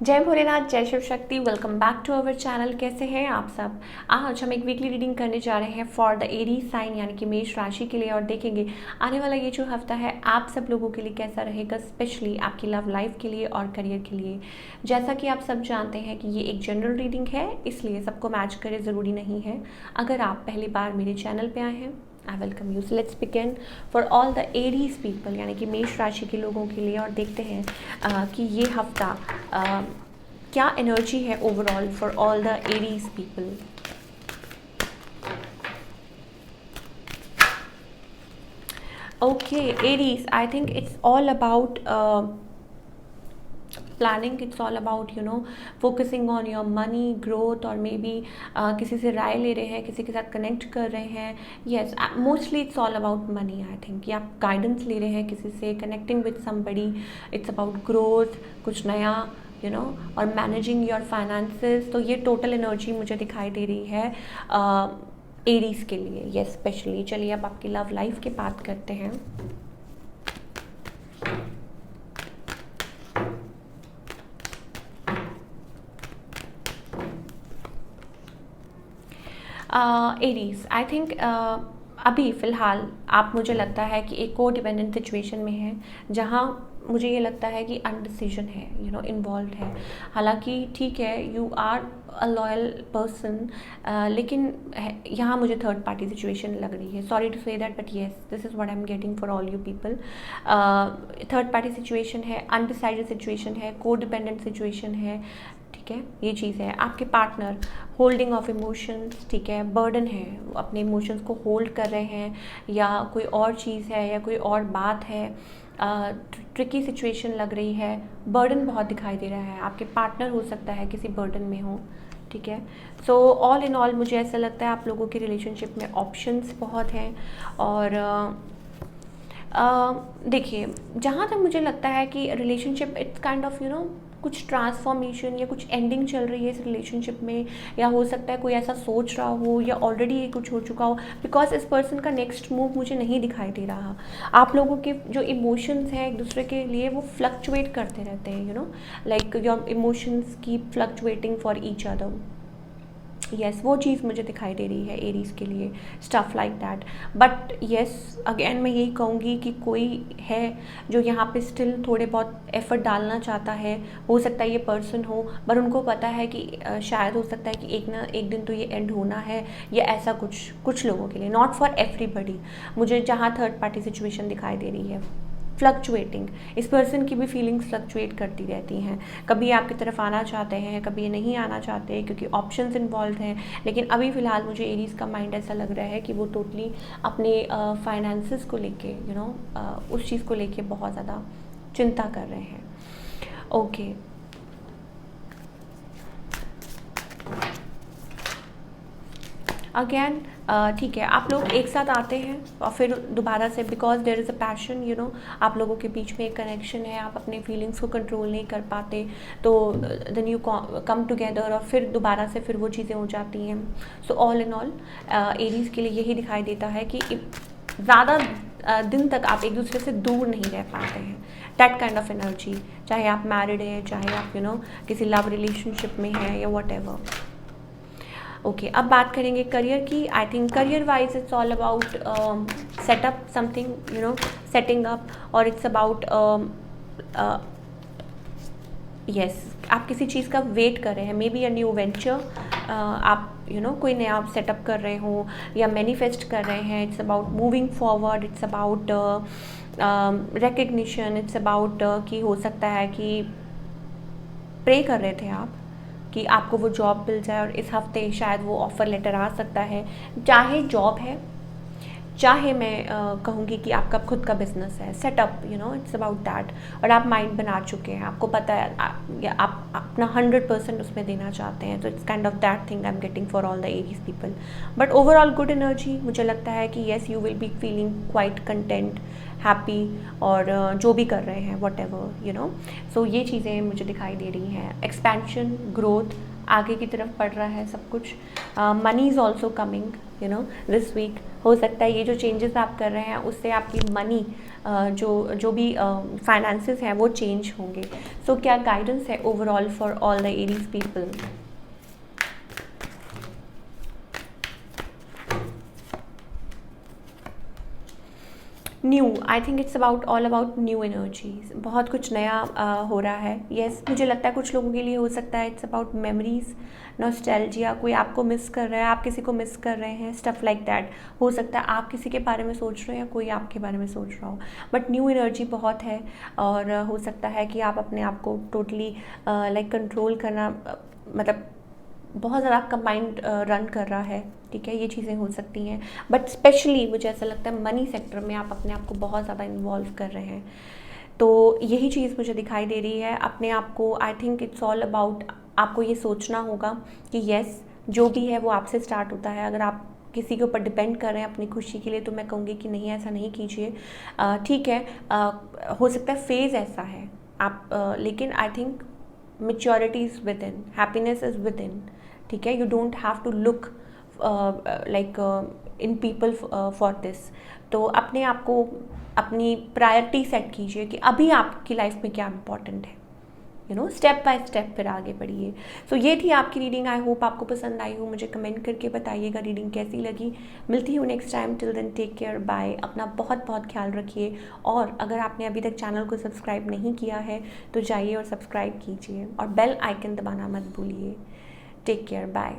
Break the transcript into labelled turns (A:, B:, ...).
A: जय भोलेनाथ, जय Shiv Shakti. Welcome back to our channel. कैसे हैं आप सब। आज हम एक वीकली रीडिंग करने जा रहे हैं फॉर द एरीज साइन यानी कि मेष राशि के लिए, और देखेंगे आने वाला ये जो हफ्ता है आप सब लोगों के लिए कैसा रहेगा, स्पेशली आपकी लव लाइफ के लिए और करियर के लिए। जैसा कि आप सब जानते हैं कि ये एक जनरल रीडिंग है, इसलिए सबको मैच करे ज़रूरी नहीं है। अगर आप पहली बार मेरे चैनल पर आए हैं, I welcome you. So let's begin for all the Aries people यानी कि मेष राशि के लोगों के लिए, और देखते हैं कि ये हफ्ता क्या एनर्जी है overall for all the Aries people. Okay Aries, I think it's all about planning, it's all about focusing on your money growth, और मे बी किसी से राय ले रहे हैं, किसी के साथ कनेक्ट कर रहे हैं। Yes, mostly it's all about money. I think कि आप गाइडेंस ले रहे हैं किसी से, connecting with somebody. It's about growth, कुछ नया और मैनेजिंग योर फाइनेंसेस। तो ये टोटल एनर्जी मुझे दिखाई दे रही है एरीज के लिए, येस स्पेशली। चलिए अब आपकी लव लाइफ की बात करते हैं। एरीज, आई थिंक अभी फ़िलहाल आप, मुझे लगता है कि एक को डिपेंडेंट सिचुएशन में है, जहाँ मुझे ये लगता है कि अनडिसीजन है, इन्वॉल्व है। हालांकि ठीक है, you are a loyal person, लेकिन यहाँ मुझे थर्ड पार्टी सिचुएशन लग रही है। Sorry to say that, but yes this is what I am getting for all you people. Third party situation है, अनडिसाइडेड सिचुएशन है, को डिपेंडेंट सिचुएशन है। ठीक है, ये चीज़ है। आपके पार्टनर होल्डिंग ऑफ इमोशंस, ठीक है, बर्डन है, अपने इमोशंस को होल्ड कर रहे हैं, या कोई और चीज़ है, या कोई और बात है। ट्रिकी सिचुएशन लग रही है, बर्डन बहुत दिखाई दे रहा है। आपके पार्टनर हो सकता है किसी बर्डन में हो, ठीक है। सो ऑल इन ऑल मुझे ऐसा लगता है आप लोगों के रिलेशनशिप में ऑप्शंस बहुत हैं। और देखिए, जहाँ तक मुझे लगता है कि रिलेशनशिप इट्स काइंड ऑफ कुछ ट्रांसफॉर्मेशन या कुछ एंडिंग चल रही है इस रिलेशनशिप में, या हो सकता है कोई ऐसा सोच रहा हो, या ऑलरेडी ये कुछ हो चुका हो, बिकॉज इस पर्सन का नेक्स्ट मूव मुझे नहीं दिखाई दे रहा। आप लोगों के जो इमोशंस हैं एक दूसरे के लिए, वो फ्लक्चुएट करते रहते हैं, like your emotions keep fluctuating for each other. Yes, वो चीज़ मुझे दिखाई दे रही है एरीज के लिए, stuff like that. But yes, again मैं यही कहूँगी कि कोई है जो यहाँ पे स्टिल थोड़े बहुत एफर्ट डालना चाहता है। हो सकता है ये पर्सन हो, पर उनको पता है कि शायद हो सकता है कि एक ना एक दिन तो ये एंड होना है, या ऐसा कुछ लोगों के लिए, नॉट फॉर एवरीबडी। मुझे जहाँ थर्ड पार्टी सिचुएशन दिखाई दे रही है फ्लक्चुएटिंग, इस पर्सन की भी फीलिंग्स फ्लक्चुएट करती रहती हैं। कभी आपकी तरफ आना चाहते हैं, कभी नहीं आना चाहते, क्योंकि ऑप्शंस इन्वॉल्व हैं। लेकिन अभी फ़िलहाल मुझे एरीज का माइंड ऐसा लग रहा है कि वो टोटली अपने फाइनेंसेस को लेके उस चीज़ को लेके बहुत ज़्यादा चिंता कर रहे हैं। ओके, अगेन ठीक है, आप लोग एक साथ आते हैं और फिर दोबारा से, because there is a passion, आप लोगों के बीच में एक कनेक्शन है, आप अपने फीलिंग्स को कंट्रोल नहीं कर पाते, तो देन यू कम टुगेदर, और फिर दोबारा से फिर वो चीज़ें हो जाती हैं। So all in all Aries के लिए यही दिखाई देता है कि ज़्यादा दिन तक आप एक दूसरे से दूर नहीं रह पाते हैं। दैट काइंड ऑफ एनर्जी, चाहे आप मैरिड हैं, चाहे आप किसी लव रिलेशनशिप में हैं, या वट एवर। ओके, अब बात करेंगे करियर की। I think career wise it's all about setup something, setting up, और इट्स अबाउट यस, आप किसी चीज़ का वेट कर रहे हैं, may be a new venture. आप कोई नया सेटअप कर रहे हो या मैनिफेस्ट कर रहे हैं। It's about moving forward, it's about recognition, it's about कि हो सकता है कि प्रे कर रहे थे आप कि आपको वो जॉब मिल जाए, और इस हफ्ते शायद वो ऑफ़र लेटर आ सकता है। चाहे जॉब है, चाहे मैं कहूँगी कि आपका खुद का बिजनेस है, सेटअप, इट्स अबाउट दैट। और आप माइंड बना चुके हैं, आपको पता है आप अपना 100% उसमें देना चाहते हैं। तो it's kind of that thing I am getting for all the Aries people. But overall good energy, मुझे लगता है कि yes you will be feeling quite content, happy, और जो भी कर रहे हैं वट एवर। सो ये चीज़ें मुझे दिखाई दे रही हैं। एक्सपेंशन, ग्रोथ, आगे की तरफ बढ़ रहा है सब कुछ। Money is also coming this week. हो सकता है ये जो चेंजेस आप कर रहे हैं उससे आपकी मनी जो भी फाइनेंसेस हैं वो चेंज होंगे। सो क्या गाइडेंस है overall for all the Aries people? New, I think it's about all about new energies. बहुत कुछ नया हो रहा है। येस मुझे लगता है कुछ लोगों के लिए हो सकता है इट्स अबाउट मेमोरीज, नॉस्टैल्जिया, कोई आपको मिस कर रहा है, आप किसी को मिस कर रहे हैं, स्टफ लाइक दैट। हो सकता है आप किसी के बारे में सोच रहे हैं या कोई आपके बारे में सोच रहा हो, बट न्यू एनर्जी बहुत है। और हो सकता है कि आप अपने आप को टोटली लाइक कंट्रोल करना मतलब बहुत ज़्यादा आपका माइंड रन कर रहा है, ठीक है, ये चीज़ें हो सकती हैं। बट स्पेशली मुझे ऐसा लगता है मनी सेक्टर में आप अपने आप को बहुत ज़्यादा इन्वॉल्व कर रहे हैं, तो यही चीज़ मुझे दिखाई दे रही है। अपने आप को I think it's all about, आपको ये सोचना होगा कि येस जो भी है वो आपसे स्टार्ट होता है। अगर आप किसी के ऊपर डिपेंड कर रहे हैं अपनी खुशी के लिए तो मैं कहूँगी कि नहीं, ऐसा नहीं कीजिए। ठीक है, हो सकता है फेज़ ऐसा है आप लेकिन I think maturity is within, happiness is within, ठीक है। You don't have to look like in people for this. तो अपने आप को अपनी प्रायोरिटी सेट कीजिए कि अभी आपकी लाइफ में क्या इम्पॉर्टेंट है, स्टेप बाय स्टेप फिर आगे बढ़िए। सो ये थी आपकी रीडिंग। आई होप आपको पसंद आई हो। मुझे कमेंट करके बताइएगा रीडिंग कैसी लगी। मिलती हूँ next time. Till then take care, bye. अपना बहुत बहुत ख्याल रखिए। और अगर आपने अभी तक चैनल को सब्सक्राइब नहीं किया है तो जाइए और सब्सक्राइब कीजिए और बेल आइकन दबाना मत भूलिए। Take care, bye.